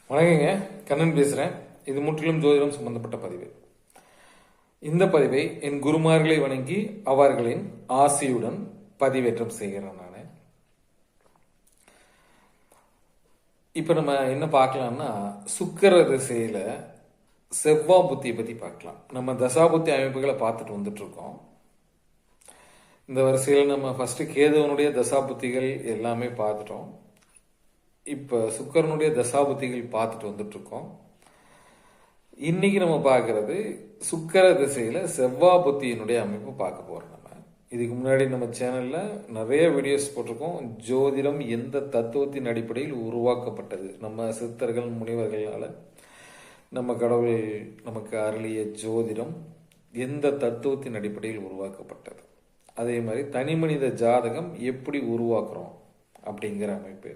வணக்கங்க. கண்ணன் பேசுகிறேன். இது முற்றிலும் ஜோதிடம் சம்பந்தப்பட்ட பதிவு. இந்த பதிவை என் குருமார்களை வணங்கி அவர்களின் ஆசையுடன் பதிவேற்றம் செய்கிறேன். நான் இப்போ நம்ம என்ன பார்க்கலாம்னா, சுக்கிர திசையில் செவ்வாய் புத்தியை பற்றி பார்க்கலாம். நம்ம தசாபுத்தி அமைப்புகளை பார்த்துட்டு வந்துட்டு இருக்கோம். இந்த வரிசையில் நம்ம ஃபர்ஸ்ட் கேதுவனுடைய தசாபுத்திகள் எல்லாமே பார்த்துட்டோம். இப்போ சுக்கரனுடைய தசாபுத்திகள் பார்த்துட்டு வந்துட்டு இருக்கோம். இன்னைக்கு நம்ம பார்க்கறது சுக்கர திசையில செவ்வாய் புத்தியினுடைய அமைப்பு பார்க்க போறோம். நம்ம இதுக்கு முன்னாடி நம்ம சேனல்ல நிறைய வீடியோஸ் போட்டிருக்கோம். ஜோதிடம் எந்த தத்துவத்தின் அடிப்படையில் உருவாக்கப்பட்டது, நம்ம சித்தர்கள் முனிவர்களால நம்ம கடவுள் நமக்கு அருளிய ஜோதிடம் எந்த தத்துவத்தின் அடிப்படையில் உருவாக்கப்பட்டது, அதே மாதிரி தனி மனித ஜாதகம் எப்படி உருவாக்குறோம் அப்படிங்கிற அமைப்பு,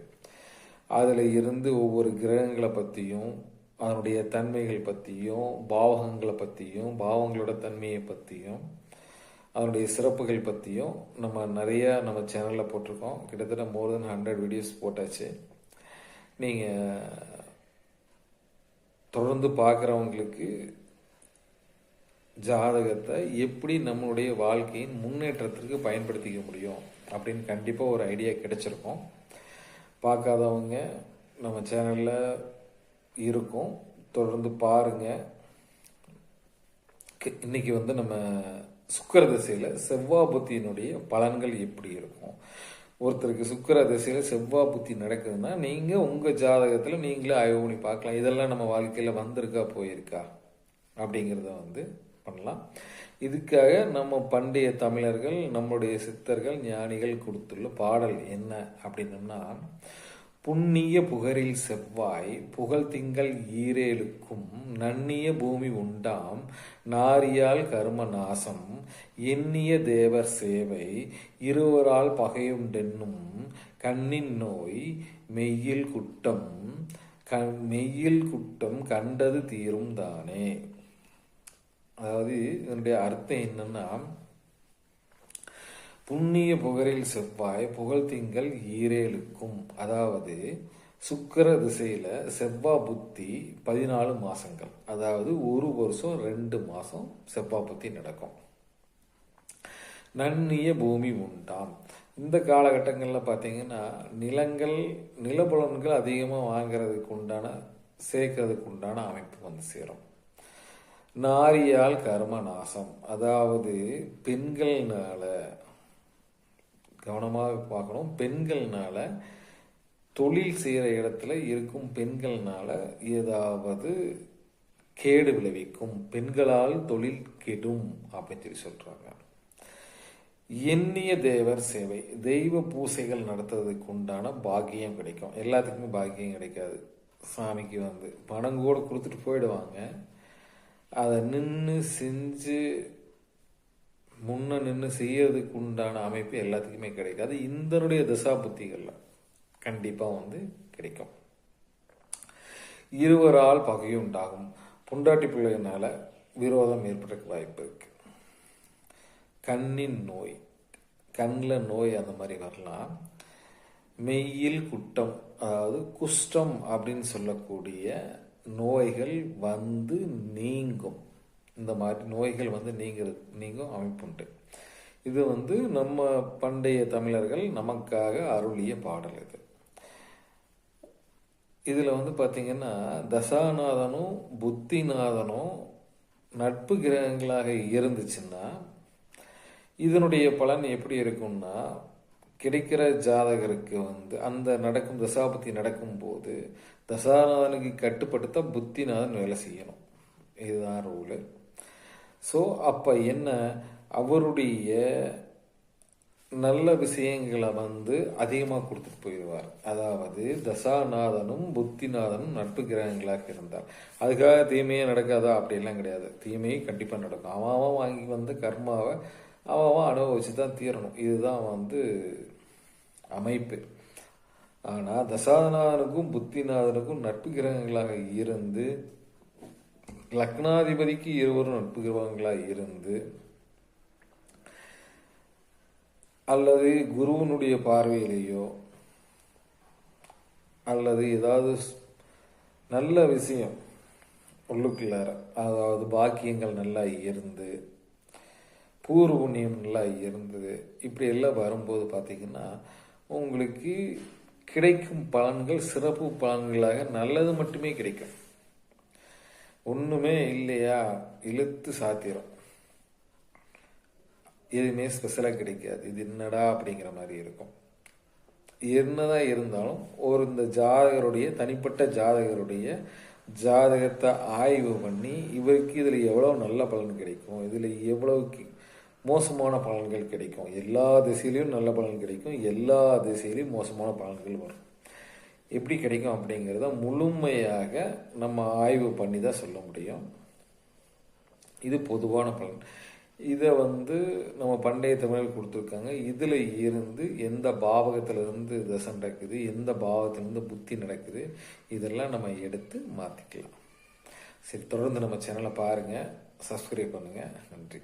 அதில் இருந்து ஒவ்வொரு கிரகங்களை பற்றியும் அதனுடைய தன்மைகள் பற்றியும் பாவகங்களை பற்றியும் பாவங்களோட தன்மையை பற்றியும் அதனுடைய சிறப்புகள் பற்றியும் நம்ம நிறையா நம்ம சேனலில் போட்டிருக்கோம். கிட்டத்தட்ட மோர் தென் 100 வீடியோஸ் போட்டாச்சு. நீங்கள் தொடர்ந்து பார்க்குறவங்களுக்கு ஜாதகத்தை எப்படி நம்மளுடைய வாழ்க்கையின் முன்னேற்றத்திற்கு பயன்படுத்திக்க முடியும் அப்படின்னு கண்டிப்பாக ஒரு ஐடியா கிடைச்சிருக்கும். பார்க்காதவங்க நம்ம சேனலில் இருக்கும், தொடர்ந்து பாருங்கள். இன்னைக்கு நம்ம சுக்கிர திசையில் செவ்வாய் புத்தியினுடைய பலன்கள் எப்படி இருக்கும். ஒருத்தருக்கு சுக்கிர திசையில் செவ்வாய் புத்தி நடக்குதுன்னா நீங்கள் உங்கள் ஜாதகத்தில் நீங்களே ஆய்வு பண்ணி பார்க்கலாம். இதெல்லாம் நம்ம வாழ்க்கையில் வந்திருக்கா போயிருக்கா அப்படிங்கிறத பண்ணலாம். இதுக்காக நம்ம பண்டைய தமிழர்கள் நம்முடைய சித்தர்கள் ஞானிகள் கொடுத்துள்ள பாடல் என்ன அப்படின்னம்னா, புண்ணிய புகரில் செவ்வாய் புகழ் திங்கள் ஈரேலுக்கும் நன்னிய பூமி உண்டாம் நாரியால் கர்ம நாசம் எண்ணிய தேவர் சேவை இருவரால் பகையுண்டென்னும் கண்ணின் நோய் மெய்யில் குட்டம் கண்டது தீரும் தானே. அதாவது இதனுடைய அர்த்தம் என்னன்னா, புண்ணிய புகரில் செவ்வாய் புகழ் திங்கள் ஈரேலுக்கும், அதாவது சுக்கிர திசையில செவ்வாய் புத்தி 14 மாசங்கள், அதாவது ஒரு வருஷம் 2 மாசம் செவ்வாய் புத்தி நடக்கும். நன்னிய பூமி உண்டாம், இந்த காலகட்டங்களில் பார்த்தீங்கன்னா நிலபுலன்கள் அதிகமாக வாங்கிறதுக்கு உண்டான சேர்க்கறதுக்கு உண்டான அமைப்பு சேரும். நாரியால் கர்ம நாசம், அதாவது பெண்கள்னால கவனமாக பார்க்கணும். பெண்கள்னால தொழில் செய்கிற இடத்துல இருக்கும் பெண்கள்னால ஏதாவது கேடு விளைவிக்கும், பெண்களால் தொழில் கெடும் அப்படின்னு சொல்றாங்க. எண்ணிய தேவர் சேவை, தெய்வ பூசைகள் நடத்துறதுக்கு உண்டான பாக்கியம் கிடைக்கும். எல்லாத்துக்குமே பாக்கியம் கிடைக்காது. சாமிக்கு பணம் கூட கொடுத்துட்டு போயிடுவாங்க. அதை செஞ்சு நின்று செய்யறதுக்கு உண்டான அமைப்பு எல்லாத்துக்குமே கிடைக்காது. இந்தனுடைய தசா புத்திகள்ல கண்டிப்பாக கிடைக்கும். இருவரால் பகையும் உண்டாகும், பொண்டாட்டி பிள்ளைகளால விரோதம் ஏற்படுறதுக்கு வாய்ப்பு இருக்கு. கண்ணின் நோய், கண்ணில் நோய் அந்த மாதிரி வரலாம். மெய்யில் குட்டம், அதாவது குஷ்டம் அப்படின்னு சொல்லக்கூடிய நோய்கள் நீங்கும். இந்த மாதிரி நோய்கள் நீங்கும் அமைப்புண்டு. இது நம்ம பண்டைய தமிழர்கள் நமக்காக அருளிய பாடல். இதுல பார்த்தீங்கன்னா தசாநாதனும் புத்திநாதனும் நட்பு கிரகங்களாக இருந்துச்சுன்னா இதனுடைய பலன் எப்படி இருக்கும்னா, கிடைக்கிற ஜாதகருக்கு அந்த நடக்கும் தசாபுத்தி நடக்கும்போது தசாநாதனுக்கு கட்டுப்படுத்த புத்திநாதன் வேலை செய்யணும். இதுதான் ரூலு. ஸோ அப்போ என்ன, அவருடைய நல்ல விஷயங்களை அதிகமாக கொடுத்துட்டு போயிடுவார். அதாவது தசாநாதனும் புத்திநாதனும் நட்பு கிரகங்களாக இருந்தார். அதுக்காக தீமையே நடக்காதா அப்படிலாம் கிடையாது. தீமையை கண்டிப்பாக நடக்கும். அவன் வாங்கி கர்மாவை அவன் அனுபவிச்சு தான் தீரணும். இதுதான் அமைப்பு. ஆனால் தசாநாதனுக்கும் புத்திநாதனுக்கும் நட்பு கிரகங்களாக இருந்து லக்னாதிபதிக்கு இருவரும் நட்பு கிரகங்களாக இருந்து அல்லது குருவனுடைய பார்வையிலேயோ அல்லது ஏதாவது நல்ல விஷயம் உள்ளுக்குள்ளார, அதாவது பாக்கியங்கள் நல்லா இருந்து, பூர்வ புண்ணியம் நல்லா இருந்து, இப்படி எல்லாம் வரும்போது பார்த்தீங்கன்னா உங்களுக்கு கிடைக்கும் பலன்கள் சிறப்பு பலன்களாக நல்லது மட்டுமே கிடைக்கும். ஒன்றுமே இல்லையா, இழுத்து சாத்திரம், எதுவுமே ஸ்பெஷலாக கிடைக்காது. இது என்னடா அப்படிங்கிற மாதிரி இருக்கும். என்னதான் இருந்தாலும் இந்த ஜாதகருடைய தனிப்பட்ட ஜாதகத்தை ஆய்வு பண்ணி இவருக்கு இதில் எவ்வளோ நல்ல பலன் கிடைக்கும், இதில் எவ்வளவு மோசமான பலன்கள் கிடைக்கும், எல்லா திசையிலையும் நல்ல பலன் கிடைக்கும், எல்லா திசையிலையும் மோசமான பலன்கள் வரும். எப்படி கிடைக்கும் அப்படிங்கிறத முழுமையாக நம்ம ஆய்வு பண்ணி தான் சொல்ல முடியும். இது பொதுவான பலன். இதை நம்ம பண்டைய தமிழில் கொடுத்துருக்காங்க. இதில் இருந்து எந்த பாவகத்திலிருந்து தசை நடக்குது, எந்த பாவத்திலிருந்து புத்தி நடக்குது, இதெல்லாம் நம்ம எடுத்து மாற்றிக்கலாம். சரி, தொடர்ந்து நம்ம சேனலை பாருங்கள், சப்ஸ்கிரைப் பண்ணுங்கள். நன்றி.